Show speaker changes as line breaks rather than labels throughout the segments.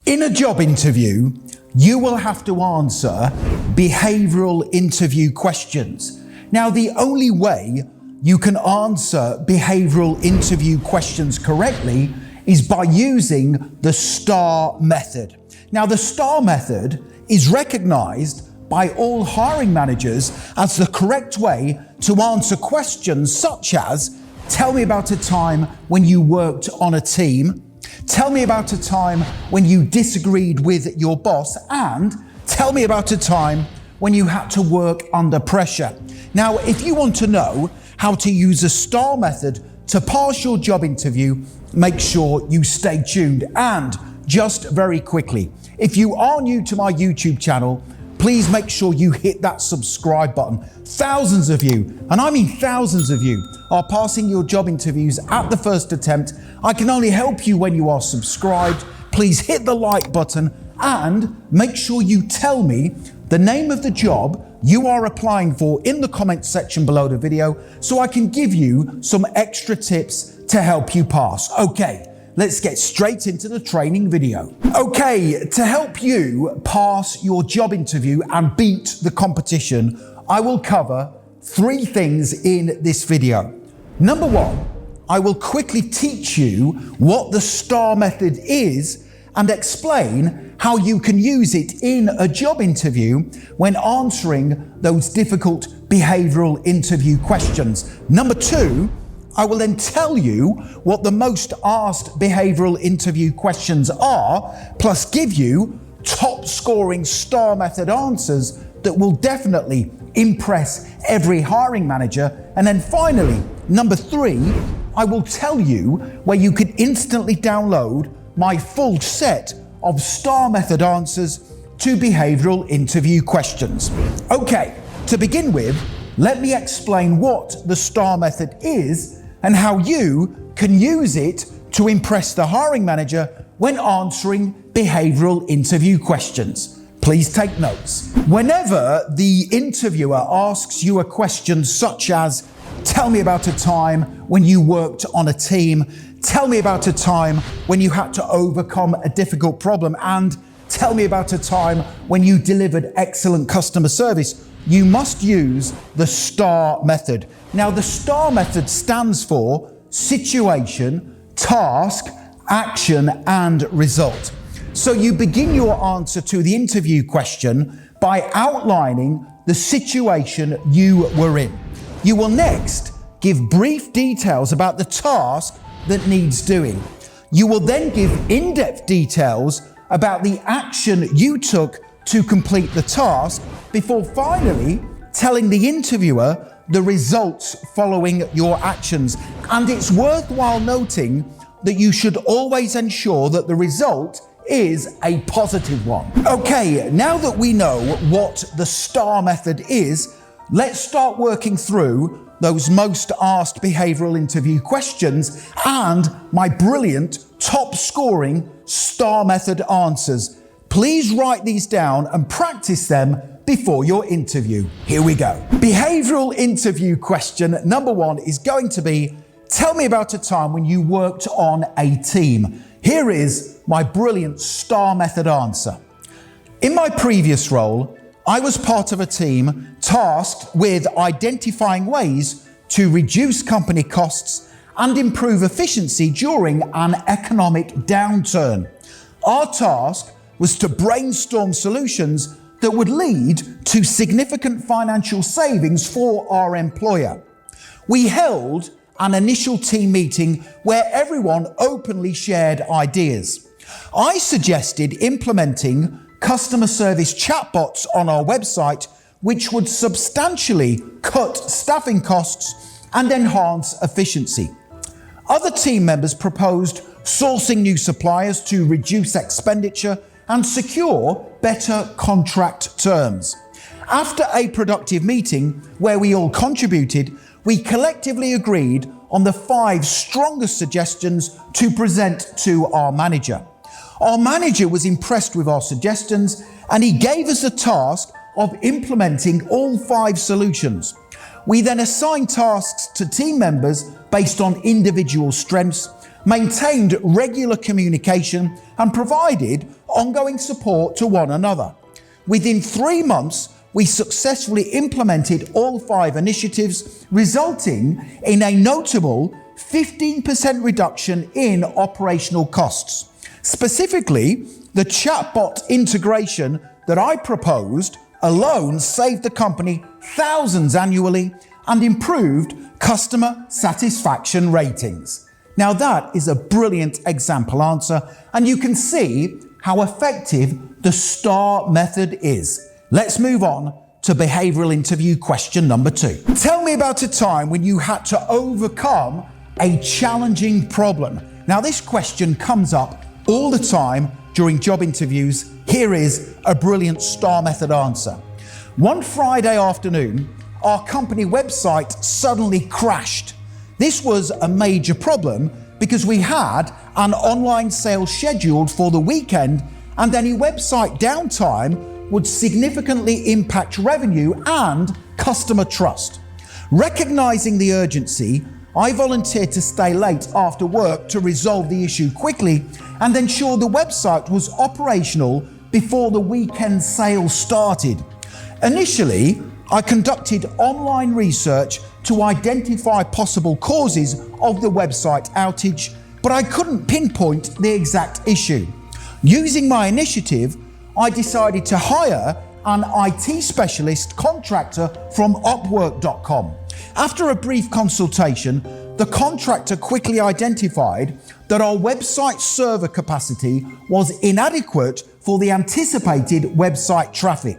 In a job interview, you will have to answer behavioral interview questions. Now, the only way you can answer behavioral interview questions correctly is by using the STAR method. Now, the STAR method is recognized by all hiring managers as the correct way to answer questions such as, tell me about a time when you worked on a team, tell me about a time when you disagreed with your boss, and tell me about a time when you had to work under pressure. Now, if you want to know how to use a STAR method to pass your job interview, make sure you stay tuned. And just very quickly, if you are new to my YouTube channel, please make sure you hit that subscribe button. Thousands of you, and I mean thousands of you, are passing your job interviews at the first attempt. I can only help you when you are subscribed. Please hit the like button and make sure you tell me the name of the job you are applying for in the comments section below the video so I can give you some extra tips to help you pass. Okay. Let's get straight into the training video. Okay, to help you pass your job interview and beat the competition, I will cover 3 things in this video. Number 1, I will quickly teach you what the STAR method is and explain how you can use it in a job interview when answering those difficult behavioral interview questions. Number 2, I will then tell you what the most asked behavioral interview questions are, plus give you top scoring STAR method answers that will definitely impress every hiring manager. And then finally, number 3, I will tell you where you can instantly download my full set of STAR method answers to behavioral interview questions. Okay, to begin with, let me explain what the STAR method is and how you can use it to impress the hiring manager when answering behavioral interview questions. Please take notes. Whenever the interviewer asks you a question such as, tell me about a time when you worked on a team, tell me about a time when you had to overcome a difficult problem, and tell me about a time when you delivered excellent customer service, you must use the STAR method. Now, the STAR method stands for situation, task, action, and result. So you begin your answer to the interview question by outlining the situation you were in. You will next give brief details about the task that needs doing. You will then give in-depth details about the action you took to complete the task before finally telling the interviewer the results following your actions. And it's worthwhile noting that you should always ensure that the result is a positive one. Okay, now that we know what the STAR method is, let's start working through those most asked behavioral interview questions and my brilliant top scoring STAR method answers. Please write these down and practice them before your interview. Here we go. Behavioral interview question number 1 is going to be, tell me about a time when you worked on a team. Here is my brilliant STAR method answer. In my previous role, I was part of a team tasked with identifying ways to reduce company costs and improve efficiency during an economic downturn. Our task was to brainstorm solutions that would lead to significant financial savings for our employer. We held an initial team meeting where everyone openly shared ideas. I suggested implementing customer service chatbots on our website, which would substantially cut staffing costs and enhance efficiency. Other team members proposed sourcing new suppliers to reduce expenditure and secure better contract terms. After a productive meeting where we all contributed, we collectively agreed on the 5 strongest suggestions to present to our manager. Our manager was impressed with our suggestions and he gave us the task of implementing all 5 solutions. We then assigned tasks to team members based on individual strengths, maintained regular communication, and provided ongoing support to one another. Within 3 months, we successfully implemented all 5 initiatives, resulting in a notable 15% reduction in operational costs. Specifically, the chatbot integration that I proposed alone saved the company thousands annually and improved customer satisfaction ratings. Now that is a brilliant example answer, and you can see how effective the STAR method is. Let's move on to behavioral interview question number 2. Tell me about a time when you had to overcome a challenging problem. Now this question comes up all the time during job interviews. Here is a brilliant STAR method answer. One Friday afternoon, our company website suddenly crashed. This was a major problem because we had an online sale scheduled for the weekend, and any website downtime would significantly impact revenue and customer trust. Recognizing the urgency, I volunteered to stay late after work to resolve the issue quickly and ensure the website was operational before the weekend sale started. Initially, I conducted online research to identify possible causes of the website outage, but I couldn't pinpoint the exact issue. Using my initiative, I decided to hire an IT specialist contractor from Upwork.com. After a brief consultation, the contractor quickly identified that our website server capacity was inadequate for the anticipated website traffic.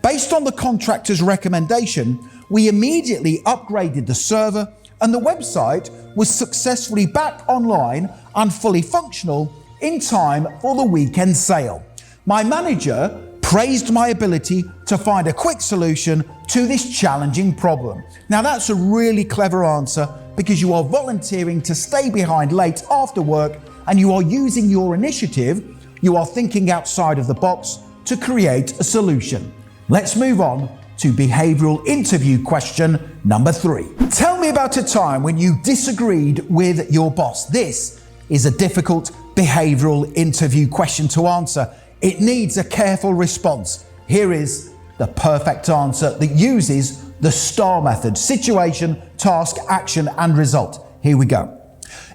Based on the contractor's recommendation, we immediately upgraded the server, and the website was successfully back online and fully functional in time for the weekend sale. My manager praised my ability to find a quick solution to this challenging problem. Now that's a really clever answer, because you are volunteering to stay behind late after work and you are using your initiative. You are thinking outside of the box to create a solution. Let's move on to behavioral interview question number 3. Tell me about a time when you disagreed with your boss. This is a difficult behavioral interview question to answer. It needs a careful response. Here is the perfect answer that uses the STAR method: situation, task, action, and result. Here we go.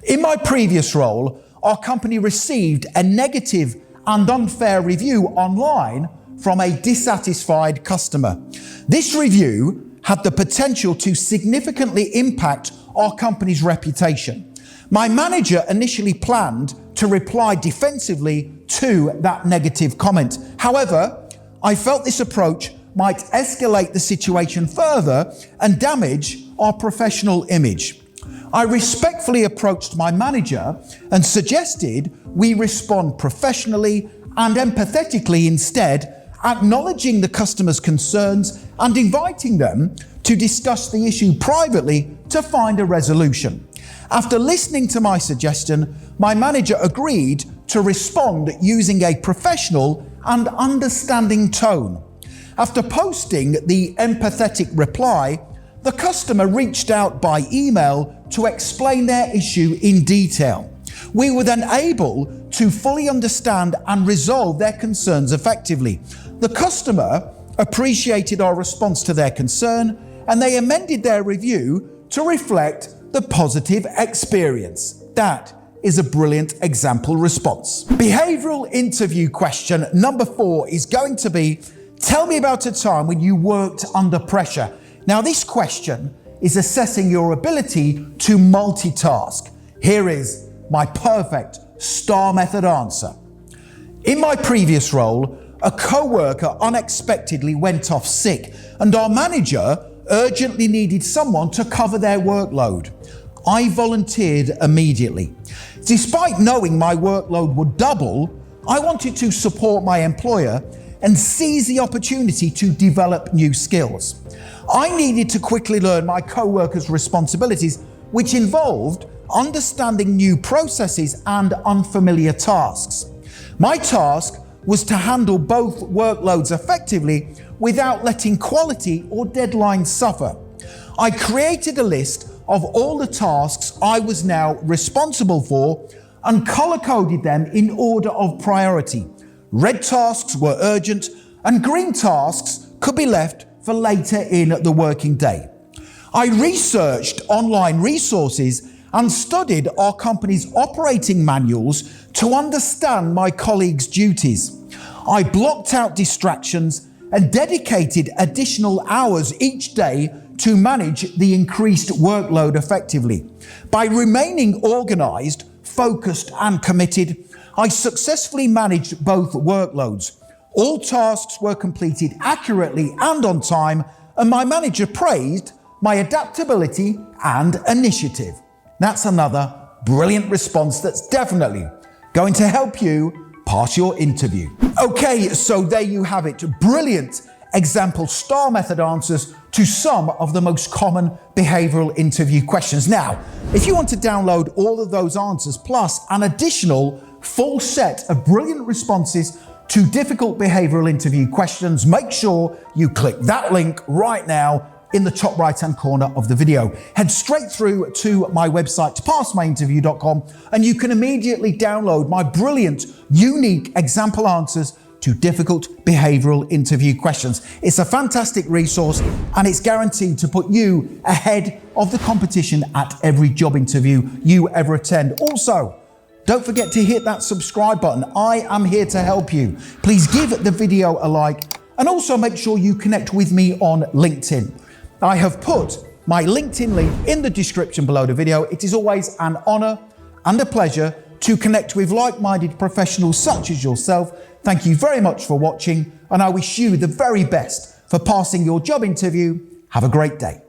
In my previous role, our company received a negative and unfair review online from a dissatisfied customer. This review had the potential to significantly impact our company's reputation. My manager initially planned to reply defensively to that negative comment. However, I felt this approach might escalate the situation further and damage our professional image. I respectfully approached my manager and suggested we respond professionally and empathetically instead, acknowledging the customer's concerns and inviting them to discuss the issue privately to find a resolution. After listening to my suggestion, my manager agreed to respond using a professional and understanding tone. After posting the empathetic reply, the customer reached out by email to explain their issue in detail. We were then able to fully understand and resolve their concerns effectively. The customer appreciated our response to their concern, and they amended their review to reflect the positive experience. That is a brilliant example response. Behavioral interview question number 4 is going to be, tell me about a time when you worked under pressure. Now this question is assessing your ability to multitask. Here is my perfect STAR method answer. In my previous role, a co-worker unexpectedly went off sick, and our manager urgently needed someone to cover their workload. I volunteered immediately. Despite knowing my workload would double, I wanted to support my employer and seize the opportunity to develop new skills. I needed to quickly learn my co-workers' responsibilities, which involved understanding new processes and unfamiliar tasks. My task was to handle both workloads effectively without letting quality or deadlines suffer. I created a list of all the tasks I was now responsible for and color-coded them in order of priority. Red tasks were urgent and green tasks could be left for later in the working day. I researched online resources and studied our company's operating manuals to understand my colleagues' duties. I blocked out distractions and dedicated additional hours each day to manage the increased workload effectively. By remaining organized, focused and committed, I successfully managed both workloads. All tasks were completed accurately and on time, and my manager praised my adaptability and initiative. That's another brilliant response that's definitely going to help you pass your interview. Okay, so there you have it. Brilliant example STAR method answers to some of the most common behavioral interview questions. Now, if you want to download all of those answers plus an additional full set of brilliant responses to difficult behavioral interview questions, make sure you click that link right now in the top right-hand corner of the video. Head straight through to my website, passmyinterview.com, and you can immediately download my brilliant, unique example answers to difficult behavioral interview questions. It's a fantastic resource and it's guaranteed to put you ahead of the competition at every job interview you ever attend. Also, don't forget to hit that subscribe button. I am here to help you. Please give the video a like and also make sure you connect with me on LinkedIn. I have put my LinkedIn link in the description below the video. It is always an honor and a pleasure to connect with like-minded professionals such as yourself. Thank you very much for watching, and I wish you the very best for passing your job interview. Have a great day.